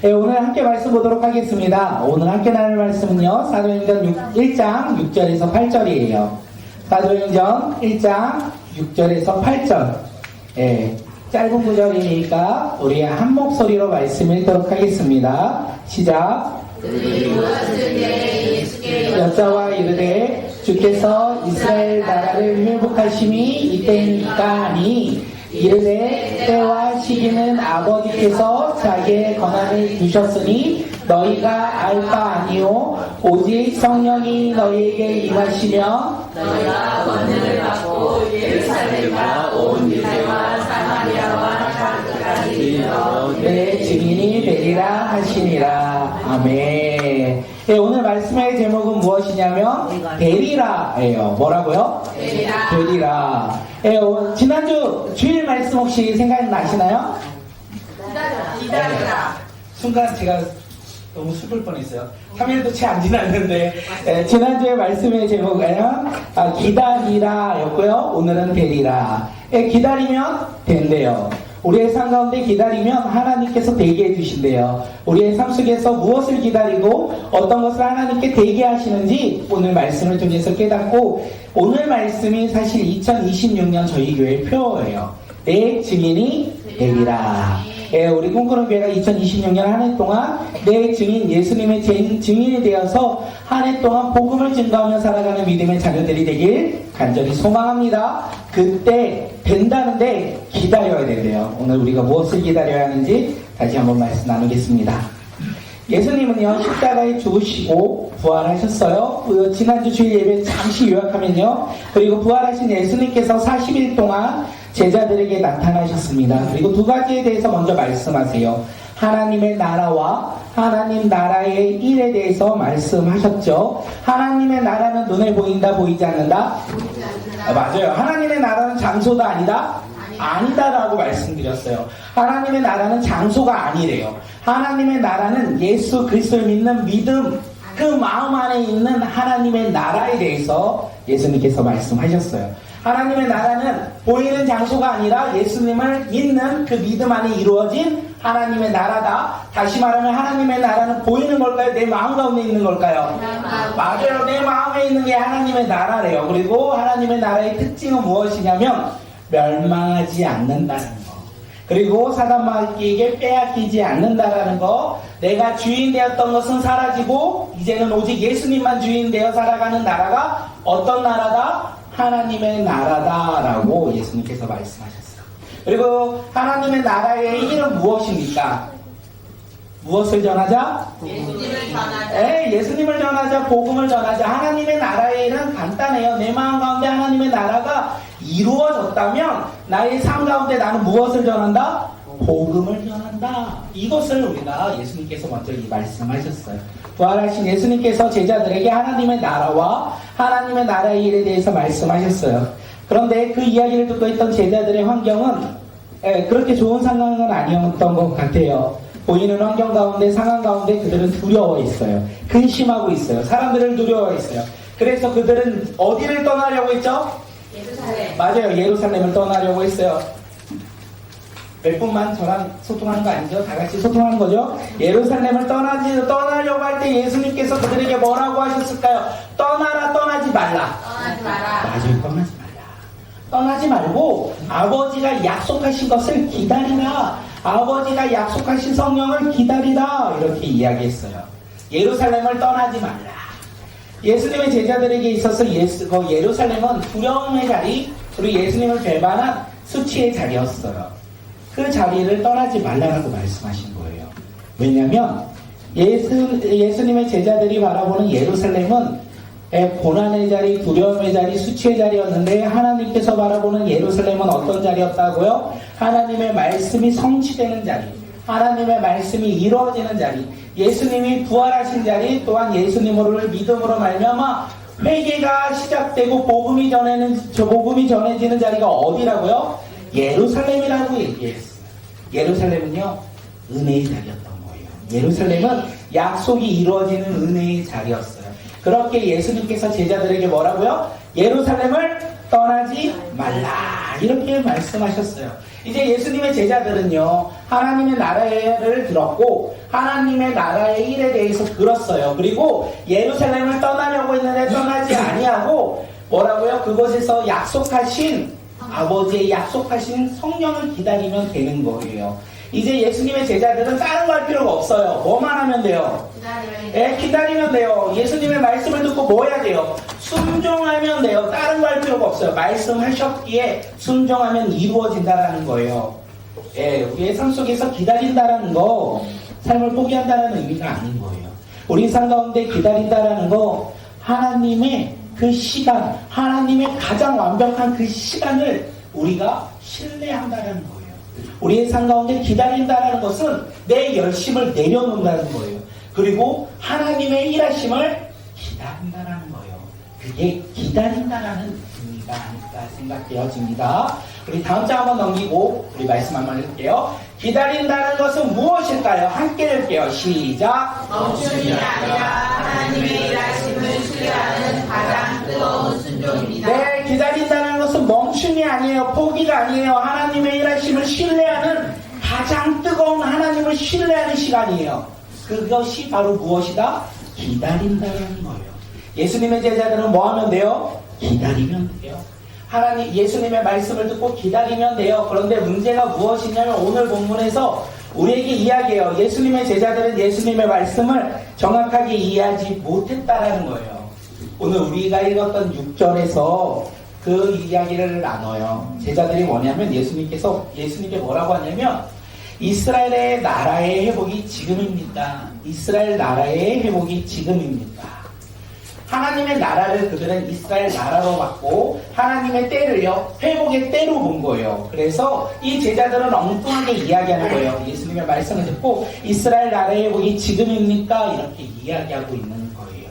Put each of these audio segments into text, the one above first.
오늘 함께 말씀 보도록 하겠습니다. 오늘 함께 나눌 말씀은요, 사도행전 1장 6절에서 8절이에요. 사도행전 1장 6절에서 8절. 짧은 구절이니까 우리 한 목소리로 말씀 읽도록 하겠습니다. 시작. 여자와 이르되 주께서 이스라엘 나라를 회복하심이 이때니까 하니 이르되 때와 시기는 아버지께서 자기의 권한을 주셨으니 너희가 알 바 아니요 오직 성령이 너희에게 임하시며 너희가 권능을 받고 예루살렘과 온 유대와 사마리아와 땅끝까지 이르러 내 증인이 되리라 하시니라. 아멘. 오늘 말씀의 제목은 무엇이냐면 되리라예요. 뭐라고요? 되리라. 지난주 주일 말씀 혹시 생각나시나요? 기다려라. 순간 제가 너무 슬플 뻔했어요. 3일도 채 안 지났는데 지난주에 말씀의 제목은 기다리라 였고요. 오늘은 되리라. 기다리면 된대요. 우리의 삶 가운데 기다리면 하나님께서 되게 해주신대요. 우리의 삶 속에서 무엇을 기다리고 어떤 것을 하나님께 되게 하시는지 오늘 말씀을 통해서 깨닫고, 오늘 말씀이 사실 2026년 저희 교회의 표어예요. 내 증인이 되리라. 우리 꿈꾸는 교회가 2026년 한 해 동안 내 증인, 예수님의 증인이 되어서 한 해 동안 복음을 증거하며 살아가는 믿음의 자녀들이 되길 간절히 소망합니다. 그때 된다는데 기다려야 된대요. 오늘 우리가 무엇을 기다려야 하는지 다시 한번 말씀 나누겠습니다. 예수님은요, 십자가에 죽으시고 부활하셨어요. 지난주 주일 예배 잠시 요약하면요, 그리고 부활하신 예수님께서 40일 동안 제자들에게 나타나셨습니다. 그리고 두 가지에 대해서 먼저 말씀하세요. 하나님의 나라와 하나님 나라의 일에 대해서 말씀하셨죠. 하나님의 나라는 눈에 보인다, 보이지 않는다? 맞아요. 하나님의 나라는 장소가 아니다? 아니다라고 말씀드렸어요. 하나님의 나라는 장소가 아니래요. 하나님의 나라는 예수 그리스도를 믿는 믿음, 그 마음 안에 있는 하나님의 나라에 대해서 예수님께서 말씀하셨어요. 하나님의 나라는 보이는 장소가 아니라 예수님을 믿는 그 믿음 안에 이루어진 하나님의 나라다. 다시 말하면 하나님의 나라는 보이는 걸까요? 내 마음 가운데 있는 걸까요? 맞아요. 내 마음에 있는 게 하나님의 나라래요. 그리고 하나님의 나라의 특징은 무엇이냐면 멸망하지 않는다는 거, 그리고 사단마귀에게 빼앗기지 않는다라는 거, 내가 주인 되었던 것은 사라지고 이제는 오직 예수님만 주인 되어 살아가는 나라가 어떤 나라다? 하나님의 나라다라고 예수님께서 말씀하셨어요. 그리고 하나님의 나라의 일은 무엇입니까? 무엇을 전하자? 예수님을 전하자. 예수님을 전하자, 복음을 전하자. 하나님의 나라의 일은 간단해요. 내 마음 가운데 하나님의 나라가 이루어졌다면 나의 삶 가운데 나는 무엇을 전한다? 복음을 전한다. 이것을 우리가 예수님께서 먼저 이 말씀하셨어요. 부활하신 예수님께서 제자들에게 하나님의 나라와 하나님의 나라의 일에 대해서 말씀하셨어요. 그런데 그 이야기를 듣고 있던 제자들의 환경은 그렇게 좋은 상황은 아니었던 것 같아요. 보이는 환경 가운데, 상황 가운데 그들은 두려워 있어요. 근심하고 있어요. 사람들을 두려워 있어요. 그래서 그들은 어디를 떠나려고 했죠? 예루살렘. 맞아요. 예루살렘을 떠나려고 했어요. 몇 분만 저랑 소통하는 거 아니죠? 다 같이 소통하는 거죠? 예루살렘을 떠나려고 할 때 예수님께서 그들에게 뭐라고 하셨을까요? 떠나라, 떠나지 말라. 떠나지 마라. 맞아요. 떠나지 말라. 떠나지 말고 아버지가 약속하신 것을 기다리라. 아버지가 약속하신 성령을 기다리라. 이렇게 이야기했어요. 예루살렘을 떠나지 말라. 예수님의 제자들에게 있어서 예루살렘은 두려움의 자리, 그리고 예수님을 배반한 수치의 자리였어요. 그 자리를 떠나지 말라라고 말씀하신 거예요. 왜냐하면 예수님의 제자들이 바라보는 예루살렘은 고난의 자리, 두려움의 자리, 수치의 자리였는데, 하나님께서 바라보는 예루살렘은 어떤 자리였다고요? 하나님의 말씀이 성취되는 자리, 하나님의 말씀이 이루어지는 자리, 예수님이 부활하신 자리, 또한 예수님을 믿음으로 말미암아 회개가 시작되고 복음이 전해지는 자리가 어디라고요? 예루살렘이라고 얘기했어요. 예루살렘은요, 은혜의 자리였던 거예요. 예루살렘은 약속이 이루어지는 은혜의 자리였어요. 그렇게 예수님께서 제자들에게 뭐라고요? 예루살렘을 떠나지 말라 이렇게 말씀하셨어요. 이제 예수님의 제자들은요, 하나님의 나라를 들었고 하나님의 나라의 일에 대해서 들었어요. 그리고 예루살렘을 떠나려고 했는데 떠나지 아니하고 뭐라고요? 그곳에서 약속하신 아버지의 약속하신 성령을 기다리면 되는 거예요. 이제 예수님의 제자들은 다른 거 할 필요가 없어요. 뭐만 하면 돼요? 기다리면 기다리면 돼요. 예수님의 말씀을 듣고 뭐 해야 돼요? 순종하면 돼요. 다른 거 할 필요가 없어요. 말씀하셨기에 순종하면 이루어진다라는 거예요. 우리의 삶 속에서 기다린다라는 거 삶을 포기한다라는 의미가 아닌 거예요. 우리 삶 가운데 기다린다라는 거 하나님의 그 시간, 하나님의 가장 완벽한 그 시간을 우리가 신뢰한다라는 거예요. 우리의 삶 가운데 기다린다라는 것은 내 열심을 내려놓는다는 거예요. 그리고 하나님의 일하심을 기다린다라는 거예요. 그게 기다린다라는 의미가 아닐까 생각되어집니다. 우리 다음 장 한번 넘기고 우리 말씀 한번 해볼게요. 기다린다는 것은 무엇일까요? 함께 읽을게요. 시작. 멈춤이 아니라 하나님의 일하심을 신뢰하는 가장 뜨거운 순종입니다. 네, 기다린다는 것은 멈춤이 아니에요. 포기가 아니에요. 하나님의 일하심을 신뢰하는 가장 뜨거운 하나님을 신뢰하는 시간이에요. 그것이 바로 무엇이다? 기다린다는 거예요. 예수님의 제자들은 뭐 하면 돼요? 기다리면 돼요. 하나님, 예수님의 말씀을 듣고 기다리면 돼요. 그런데 문제가 무엇이냐면 오늘 본문에서 우리에게 이야기해요. 예수님의 제자들은 예수님의 말씀을 정확하게 이해하지 못했다라는 거예요. 오늘 우리가 읽었던 6절에서 그 이야기를 나눠요. 제자들이 뭐냐면 예수님께 뭐라고 하냐면 이스라엘의 나라의 회복이 지금입니다. 이스라엘 나라의 회복이 지금입니다. 하나님의 나라를 그들은 이스라엘 나라로 봤고 하나님의 때를요 회복의 때로 본 거예요. 그래서 이 제자들은 엉뚱하게 이야기하는 거예요. 예수님의 말씀을 듣고 이스라엘 나라의 회복이 지금입니까? 이렇게 이야기하고 있는 거예요.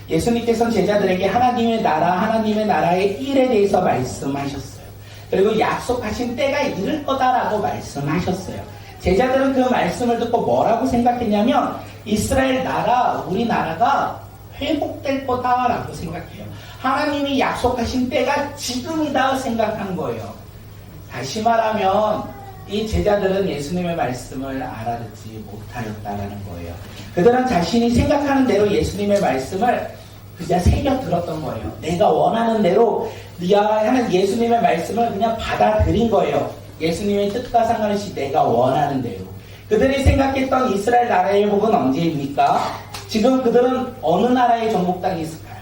예수님께서는 제자들에게 하나님의 나라의 일에 대해서 말씀하셨어요. 그리고 약속하신 때가 이를 거다라고 말씀하셨어요. 제자들은 그 말씀을 듣고 뭐라고 생각했냐면 이스라엘 나라, 우리나라가 회복될 거다라고 생각해요. 하나님이 약속하신 때가 지금이다 생각한 거예요. 다시 말하면 이 제자들은 예수님의 말씀을 알아듣지 못하였다라는 거예요. 그들은 자신이 생각하는 대로 예수님의 말씀을 그냥 새겨 들었던 거예요. 내가 원하는 대로 하는 예수님의 말씀을 그냥 받아들인 거예요. 예수님의 뜻과 상관없이 내가 원하는 대로. 그들이 생각했던 이스라엘 나라의 회복은 언제입니까? 지금 그들은 어느 나라의 정복당이 있을까요?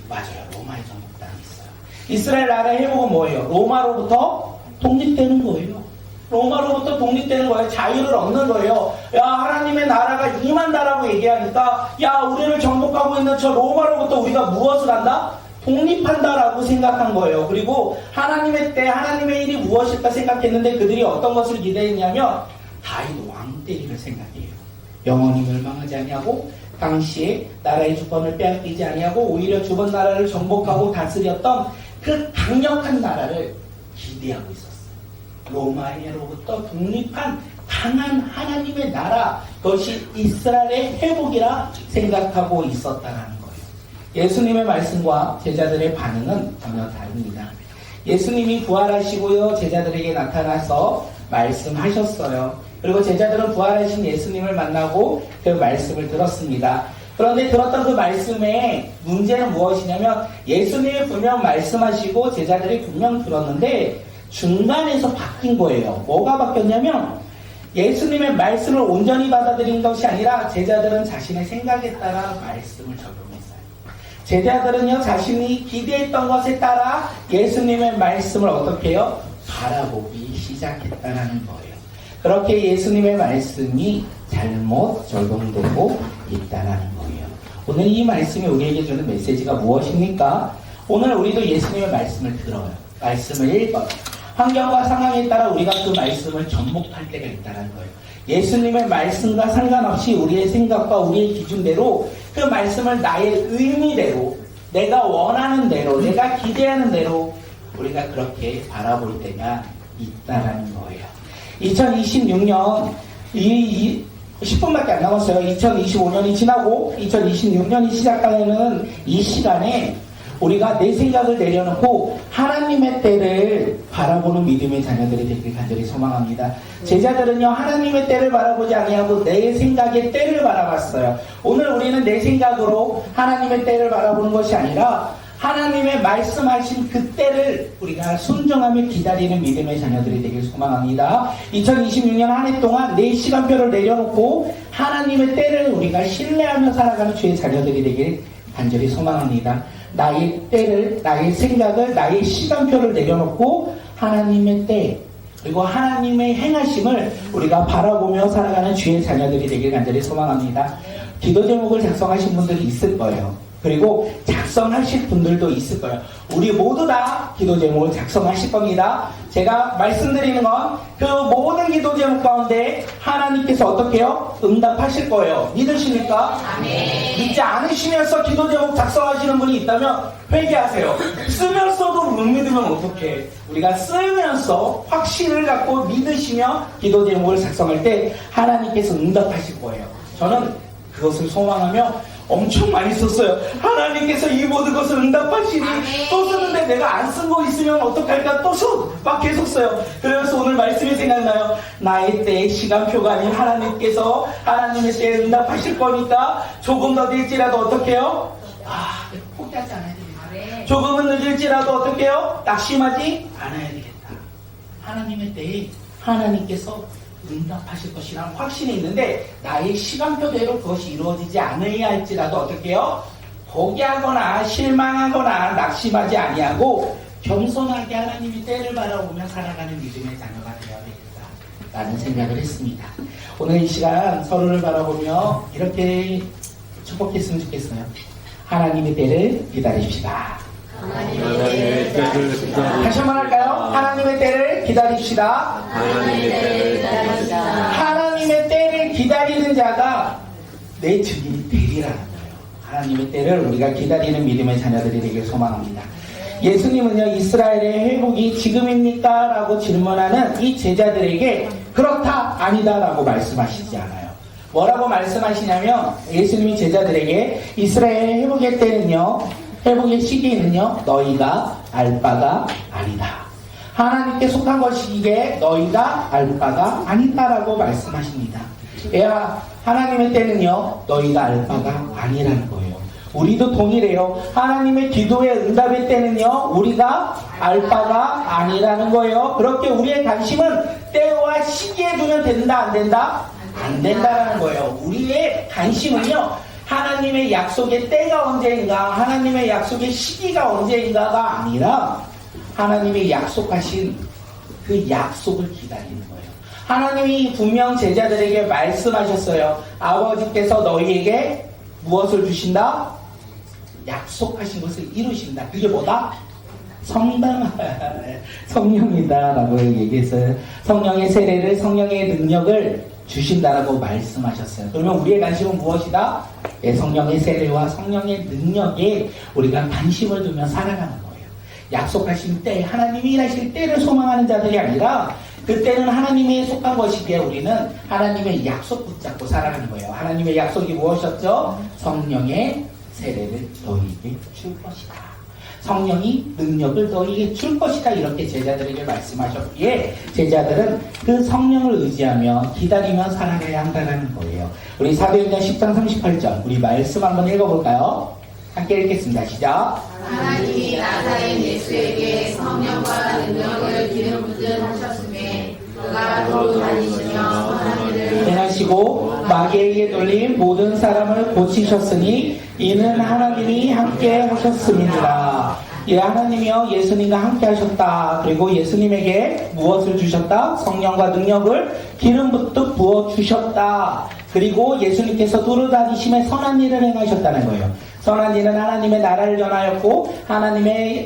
맞아요. 로마의 정복당이 있어요. 이스라엘 나라의 회복은 뭐예요? 로마로부터 독립되는 거예요. 로마로부터 독립되는 거예요. 자유를 얻는 거예요. 야, 하나님의 나라가 임한다라고 얘기하니까 야, 우리를 정복하고 있는 저 로마로부터 우리가 무엇을 한다? 독립한다라고 생각한 거예요. 그리고 하나님의 때 하나님의 일이 무엇일까 생각했는데 그들이 어떤 것을 기대했냐면 다윗 왕 때리를 생각해요. 영원히 멸망하지 아니하고 당시에 나라의 주권을 빼앗기지 아니하고 오히려 주변 나라를 정복하고 다스렸던 그 강력한 나라를 기대하고 있었어요. 로마로부터 독립한 강한 하나님의 나라, 그것이 이스라엘의 회복이라 생각하고 있었다는 거예요. 예수님의 말씀과 제자들의 반응은 전혀 다릅니다. 예수님이 부활하시고요 제자들에게 나타나서 말씀하셨어요. 그리고 제자들은 부활하신 예수님을 만나고 그 말씀을 들었습니다. 그런데 들었던 그 말씀의 문제는 무엇이냐면 예수님이 분명 말씀하시고 제자들이 분명 들었는데 중간에서 바뀐 거예요. 뭐가 바뀌었냐면 예수님의 말씀을 온전히 받아들인 것이 아니라 제자들은 자신의 생각에 따라 말씀을 적용했어요. 제자들은요 자신이 기대했던 것에 따라 예수님의 말씀을 어떻게 해요? 바라보기 시작했다는 거예요. 그렇게 예수님의 말씀이 잘못 적용되고 있다는 거예요. 오늘 이 말씀이 우리에게 주는 메시지가 무엇입니까? 오늘 우리도 예수님의 말씀을 들어요. 말씀을 읽어요. 환경과 상황에 따라 우리가 그 말씀을 접목할 때가 있다는 거예요. 예수님의 말씀과 상관없이 우리의 생각과 우리의 기준대로 그 말씀을 나의 의미대로 내가 원하는 대로 내가 기대하는 대로 우리가 그렇게 바라볼 때가 있다는 거예요. 2026년 10분밖에 안 남았어요. 2025년이 지나고 2026년이 시작하는 이 시간에 우리가 내 생각을 내려놓고 하나님의 때를 바라보는 믿음의 자녀들이 되길 간절히 소망합니다. 제자들은요, 하나님의 때를 바라보지 아니하고 내 생각의 때를 바라봤어요. 오늘 우리는 내 생각으로 하나님의 때를 바라보는 것이 아니라 하나님의 말씀하신 그 때를 우리가 순종하며 기다리는 믿음의 자녀들이 되길 소망합니다. 2026년 한 해 동안 내 시간표를 내려놓고 하나님의 때를 우리가 신뢰하며 살아가는 주의 자녀들이 되길 간절히 소망합니다. 나의 때를, 나의 생각을, 나의 시간표를 내려놓고 하나님의 때, 그리고 하나님의 행하심을 우리가 바라보며 살아가는 주의 자녀들이 되길 간절히 소망합니다. 기도 제목을 작성하신 분들이 있을 거예요. 그리고 작성하실 분들도 있을 거예요. 우리 모두 다 기도 제목을 작성하실 겁니다. 제가 말씀드리는 건 그 모든 기도 제목 가운데 하나님께서 어떻게 해요? 응답하실 거예요. 믿으십니까? 아멘. 믿지 않으시면서 기도 제목 작성하시는 분이 있다면 회개하세요. 쓰면서도 못 믿으면 어떡해? 우리가 쓰면서 확신을 갖고 믿으시며 기도 제목을 작성할 때 하나님께서 응답하실 거예요. 저는 그것을 소망하며 엄청 많이 썼어요. 하나님께서 이 모든 것을 응답하시니 또 쓰는데 내가 안 쓴 거 있으면 어떡할까 또 막 계속 써요. 그래서 오늘 말씀이 생각나요. 나의 때의 시간표가 아닌 하나님께서 하나님의 때에 응답하실 거니까 조금 더 늦을지라도 어떻게 해요? 포기하지 않아야 되겠다. 조금은 늦을지라도 어떻게 해요? 낙심하지 않아야 되겠다. 하나님의 때에 하나님께서 응답하실 것이라는 확신이 있는데 나의 시간표대로 그것이 이루어지지 않아야 할지라도 어떻게 해요? 포기하거나 실망하거나 낙심하지 아니하고 겸손하게 하나님의 때를 바라보며 살아가는 믿음의 자녀가 되어야 되겠다 라는 생각을 했습니다. 오늘 이 시간 서로를 바라보며 이렇게 축복했으면 좋겠어요. 하나님의 때를 기다립시다. 하나님의 때를 기다립시다. 다시 한번 할까요? 하나님의 때를 기다립시다. 하나님의 때를 기다립시다. 하나님의 때를 기다리는 자가 내 주님이 되리라는 거예요. 하나님의 때를 우리가 기다리는 믿음의 자녀들이 되길 소망합니다. 예수님은요, 이스라엘의 회복이 지금입니까? 라고 질문하는 이 제자들에게 그렇다, 아니다 라고 말씀하시지 않아요. 뭐라고 말씀하시냐면 예수님이 제자들에게 이스라엘의 회복의 때는요, 회복의 시기에는요, 너희가 알 바가 아니다. 하나님께 속한 것이기에 너희가 알 바가 아니다라고 말씀하십니다. 야, 하나님의 때는요, 너희가 알 바가 아니라는 거예요. 우리도 동일해요. 하나님의 기도의 응답의 때는요, 우리가 알 바가 아니라는 거예요. 그렇게 우리의 관심은 때와 시기에 두면 된다, 안 된다? 안 된다라는 거예요. 우리의 관심은요, 하나님의 약속의 때가 언제인가, 하나님의 약속의 시기가 언제인가가 아니라 하나님의 약속하신 그 약속을 기다리는 거예요. 하나님이 분명 제자들에게 말씀하셨어요. 아버지께서 너희에게 무엇을 주신다? 약속하신 것을 이루신다. 그게 뭐다? 성령이다 라고 얘기했어요. 성령의 세례를, 성령의 능력을 주신다라고 말씀하셨어요. 그러면 우리의 관심은 무엇이다? 성령의 세례와 성령의 능력에 우리가 관심을 두며 살아가는 거예요. 약속하신 때, 하나님이 일하실 때를 소망하는 자들이 아니라 그때는 하나님에 속한 것이기에 우리는 하나님의 약속 붙잡고 살아가는 거예요. 하나님의 약속이 무엇이었죠? 성령의 세례를 너희에게 줄 것이다. 성령이 능력을 너희에게 줄 것이다. 이렇게 제자들에게 말씀하셨기에 제자들은 그 성령을 의지하며 기다리며 살아가야 한다는 거예요. 우리 사도행전 10장 38절 우리 말씀 한번 읽어볼까요? 함께 읽겠습니다. 시작. 하나님이 나사렛 예수에게 성령과 능력을 기름 붓듯 하셨음에 그가 도로 다니시며 선한 일을 행하시고 마귀에게 놀린 모든 사람을 고치셨으니 이는 하나님이 함께 하셨음이니라. 예, 하나님이요 예수님과 함께 하셨다. 그리고 예수님에게 무엇을 주셨다? 성령과 능력을 기름 붓듯 부어 주셨다. 그리고 예수님께서 도로 다니심에 선한 일을 행하셨다는 거예요. 선한 일은 하나님의 나라를 전하였고 하나님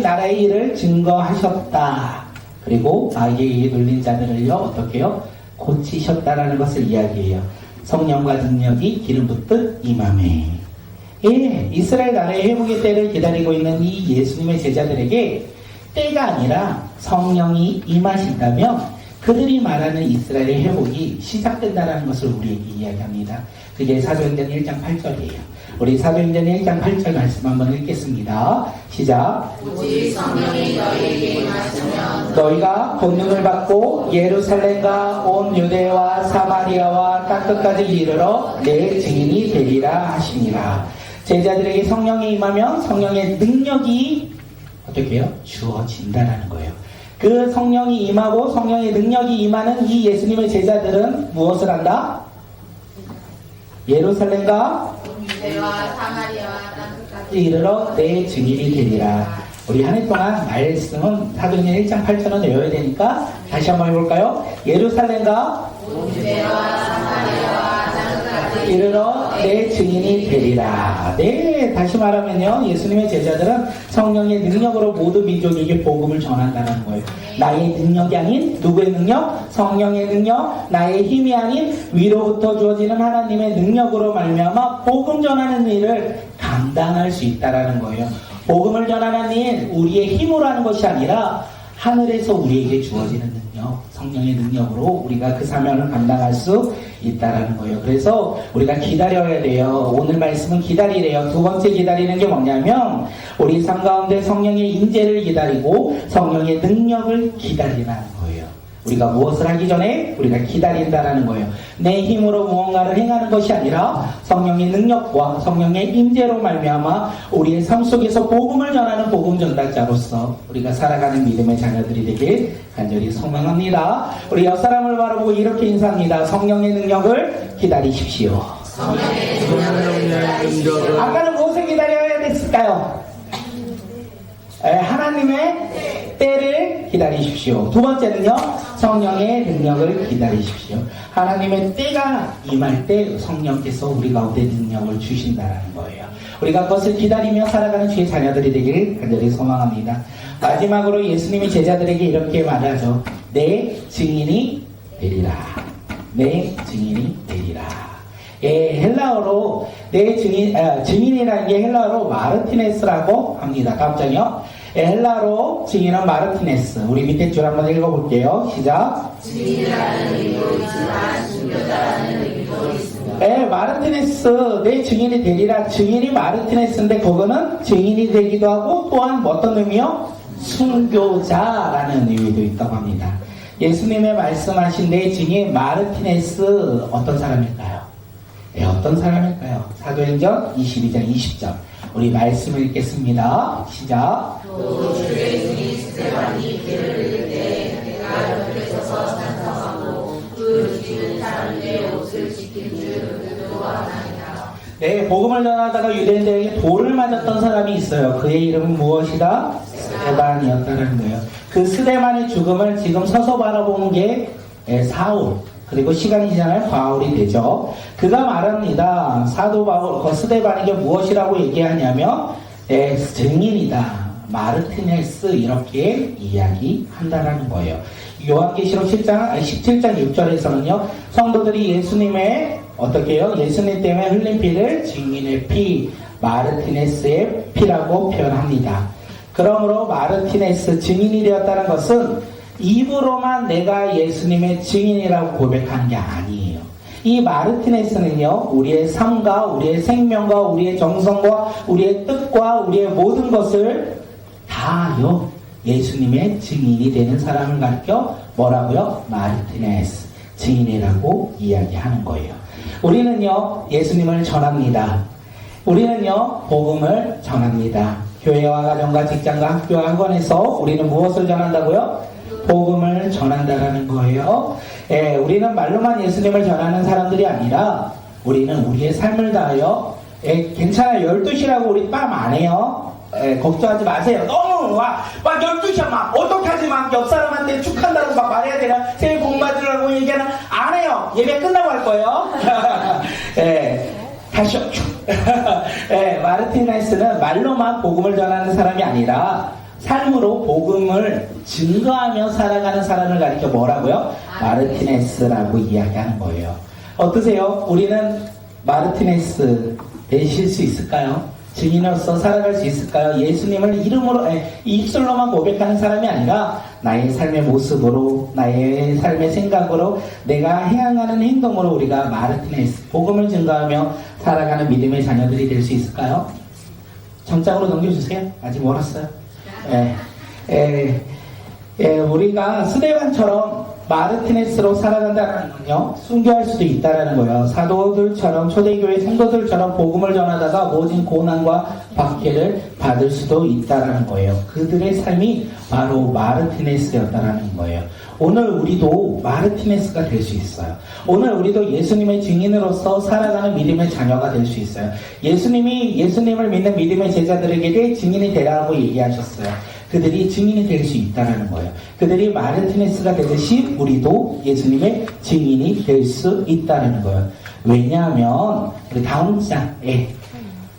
나라의 일을 증거하셨다. 그리고 마귀에게 눌린 자들을요 어떻게 해요? 고치셨다라는 것을 이야기해요. 성령과 능력이 기름 붓듯 임함에. 예, 이스라엘 나라의 회복의 때를 기다리고 있는 이 예수님의 제자들에게 때가 아니라 성령이 임하신다면 그들이 말하는 이스라엘의 회복이 시작된다는 것을 우리에게 이야기합니다. 그게 사도행전 1장 8절이에요. 우리 사도행전 1장 8절 말씀 한번 읽겠습니다. 시작. 오직 성령이 너희에게 임하시면 너희가 본능을 받고 예루살렘과 온 유대와 사마리아와 땅끝까지 이르러 내 증인이 되리라 하시니라. 제자들에게 성령이 임하면 성령의 능력이 어떻게 해요? 주어진다라는 거예요. 그 성령이 임하고 성령의 능력이 임하는 이 예수님의 제자들은 무엇을 한다? 예루살렘과 유대와 사마리아와 땅끝까지 이르러 내 증인이 되리라. 우리 한 해 동안 말씀은 사도행전 1장 8절은 외워야 되니까 다시 한번 해볼까요? 예루살렘과 유대와 사마리아와 땅끝까지 이르러 내 증인이 되리라. 네, 다시 말하면요, 예수님의 제자들은 성령의 능력으로 모든 민족에게 복음을 전한다는 거예요. 나의 능력이 아닌 누구의 능력? 성령의 능력, 나의 힘이 아닌 위로부터 주어지는 하나님의 능력으로 말미암아 복음 전하는 일을 감당할 수 있다라는 거예요. 복음을 전하는 일, 우리의 힘으로 하는 것이 아니라 하늘에서 우리에게 주어지는 능력, 성령의 능력으로 우리가 그 사명을 감당할 수 있다라는 거예요. 그래서 우리가 기다려야 돼요. 오늘 말씀은 기다리래요. 두 번째 기다리는 게 뭐냐면 우리 삶 가운데 성령의 인재를 기다리고 성령의 능력을 기다리라는 거예요. 우리가 무엇을 하기 전에 우리가 기다린다라는 거예요. 내 힘으로 무언가를 행하는 것이 아니라 성령의 능력과 성령의 임재로 말미암아 우리의 삶 속에서 복음을 전하는 복음 전달자로서 우리가 살아가는 믿음의 자녀들이 되길 간절히 소망합니다. 우리 옆 사람을 바라보고 이렇게 인사합니다. 성령의 능력을 기다리십시오. 성령의 능력을 아까는 무엇을 기다려야 됐을까요? 하나님의 때를 기다리십시오. 두 번째는요, 성령의 능력을 기다리십시오. 하나님의 때가 임할 때 성령께서 우리 가운데 능력을 주신다는 거예요. 우리가 그것을 기다리며 살아가는 주의 자녀들이 되길 간절히 소망합니다. 마지막으로 예수님이 제자들에게 이렇게 말하죠. 내 증인이 되리라. 내 증인이 되리라. 예, 헬라어로 내 증인이라는 게 헬라어로 마르티네스라고 합니다. 깜짝이요. 예, 헬라어로 증인은 마르티네스. 우리 밑에 줄 한번 읽어볼게요. 시작. 증인이라는 의미도 있지만 순교자라는 의미도 있습니다. 예, 마르티네스, 내 증인이 되리라. 증인이 마르티네스인데 그거는 증인이 되기도 하고 또한 어떤 의미요? 순교자라는 의미도 있다고 합니다. 예수님의 말씀하신 내 증인 마르티네스 어떤 사람일까요? 네, 어떤 사람일까요? 사도행전 22장 20절. 우리 말씀을 읽겠습니다. 시작. 또 주의 증인 스데반이 길을 흘릴 때 내가 옆에 서서 찬성하고 그 죽이는 사람들의 옷을 지킨 줄 의도하나이다. 네, 복음을 전하다가 유대인들에게 돌을 맞았던 사람이 있어요. 그의 이름은 무엇이다? 스데반이었다는 거예요. 그 스데반의 죽음을 지금 서서 바라보는 게 사울. 그리고 시간이 지나면 바울이 되죠. 그가 말합니다. 사도 바울, 그 스데반에게 무엇이라고 얘기하냐면, 증인이다. 마르티네스, 이렇게 이야기한다라는 거예요. 요한계시록 17장 6절에서는요, 성도들이 예수님의, 어떻게 해요? 예수님 때문에 흘린 피를 증인의 피, 마르티네스의 피라고 표현합니다. 그러므로 마르티네스, 증인이 되었다는 것은 입으로만 내가 예수님의 증인이라고 고백하는 게 아니에요. 이 마르티네스는요, 우리의 삶과 우리의 생명과 우리의 정성과 우리의 뜻과 우리의 모든 것을 다요, 예수님의 증인이 되는 사람을 가르쳐 뭐라고요? 마르티네스, 증인이라고 이야기하는 거예요. 우리는요, 예수님을 전합니다. 우리는요, 복음을 전합니다. 교회와 가정과 직장과 학교와 학원에서 우리는 무엇을 전한다고요? 복음을 전한다라는 거예요. 예, 우리는 말로만 예수님을 전하는 사람들이 아니라 우리는 우리의 삶을 다하여 괜찮아요. 12시라고 우리 빰 안 해요. 걱정하지 마세요. 너무 막 12시야 막 어떡하지 막 옆 사람한테 축한다고 막 말해야 되나? 새해 복 받으라고 얘기하나? 안 해요. 예배 끝나고 할 거예요. 다시요. 마르티네스는 말로만 복음을 전하는 사람이 아니라 삶으로 복음을 증거하며 살아가는 사람을 가리켜 뭐라고요? 마르티네스라고 이야기하는 거예요. 어떠세요? 우리는 마르티네스 되실 수 있을까요? 증인으로서 살아갈 수 있을까요? 예수님을 이름으로, 입술로만 고백하는 사람이 아니라 나의 삶의 모습으로, 나의 삶의 생각으로, 내가 행하는 행동으로 우리가 마르티네스, 복음을 증거하며 살아가는 믿음의 자녀들이 될 수 있을까요? 정장으로 넘겨주세요. 아직 멀었어요. 우리가 스데반처럼 마르티네스로 살아간다는 건요, 순교할 수도 있다는 거예요. 사도들처럼, 초대교회 성도들처럼 복음을 전하다가 모진 고난과 박해를 받을 수도 있다는 거예요. 그들의 삶이 바로 마르티네스였다는 거예요. 오늘 우리도 마르티네스가 될 수 있어요. 오늘 우리도 예수님의 증인으로서 살아가는 믿음의 자녀가 될 수 있어요. 예수님이 예수님을 믿는 믿음의 제자들에게 증인이 되라고 얘기하셨어요. 그들이 증인이 될 수 있다는 거예요. 그들이 마르티네스가 되듯이 우리도 예수님의 증인이 될 수 있다는 거예요. 왜냐하면 우리 다음 장에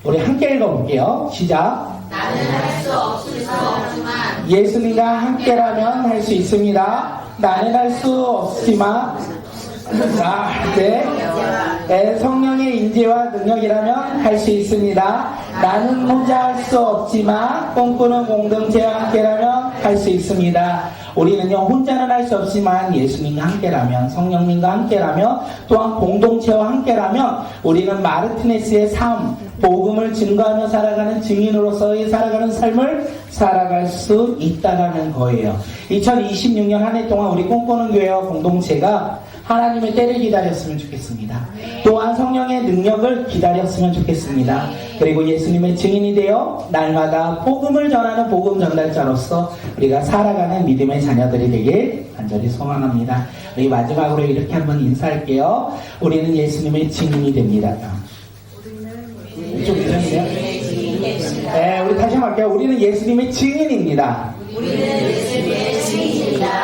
우리 함께 읽어볼게요. 시작. 나는 할 수 없지만 예수님과 함께라면 할 수 있습니다. 나는 할 수 없지만 성령의 인재와 능력이라면 할 수 있습니다. 나는 혼자 할 수 없지만 꿈꾸는 공동체와 함께라면 할 수 있습니다. 우리는요, 혼자는 할 수 없지만 예수님과 함께라면, 성령님과 함께라면, 또한 공동체와 함께라면 우리는 마르티네스의 삶, 복음을 증거하며 살아가는 증인으로서의 살아가는 삶을 살아갈 수 있다는 거예요. 2026년 한 해 동안 우리 꿈꾸는 교회와 공동체가 하나님의 때를 기다렸으면 좋겠습니다. 또한 성령의 능력을 기다렸으면 좋겠습니다. 그리고 예수님의 증인이 되어 날마다 복음을 전하는 복음 전달자로서 우리가 살아가는 믿음의 자녀들이 되길 간절히 소망합니다. 우리 마지막으로 이렇게 한번 인사할게요. 우리는 예수님의 증인이 됩니다. 좀 이상해요? 네, 우리 다시 한번 할게요. 우리는 예수님의 증인입니다.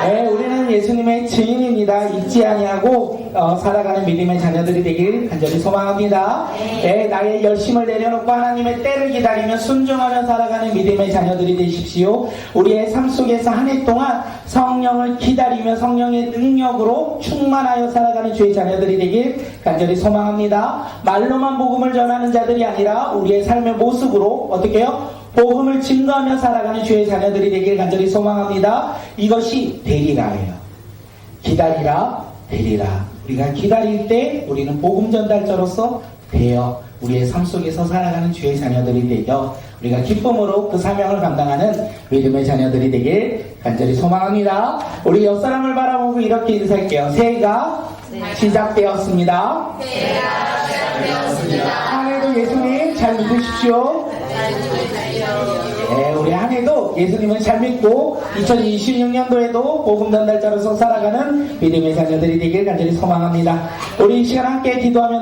네, 우리는 예수님의 증인입니다. 잊지 아니하고 살아가는 믿음의 자녀들이 되길 간절히 소망합니다. 네, 나의 열심을 내려놓고 하나님의 때를 기다리며 순종하며 살아가는 믿음의 자녀들이 되십시오. 우리의 삶 속에서 한 해 동안 성령을 기다리며 성령의 능력으로 충만하여 살아가는 주의 자녀들이 되길 간절히 소망합니다. 말로만 복음을 전하는 자들이 아니라 우리의 삶의 모습으로 어떻게 해요? 복음을 증거하며 살아가는 주의 자녀들이 되길 간절히 소망합니다. 이것이 되리라예요. 기다리라, 되리라. 우리가 기다릴 때 우리는 복음 전달자로서 되어 우리의 삶 속에서 살아가는 주의 자녀들이 되어 우리가 기쁨으로 그 사명을 감당하는 믿음의 자녀들이 되길 간절히 소망합니다. 우리 옆 사람을 바라보고 이렇게 인사할게요. 새해가 시작되었습니다. 한 해도 예수님 잘 믿으십시오. 네, 우리 한 해도 예수님을 잘 믿고 2026년도에도 복음 전달자로서 살아가는 믿음의 자녀들이 되길 간절히 소망합니다. 우리 이 시간 함께 기도하며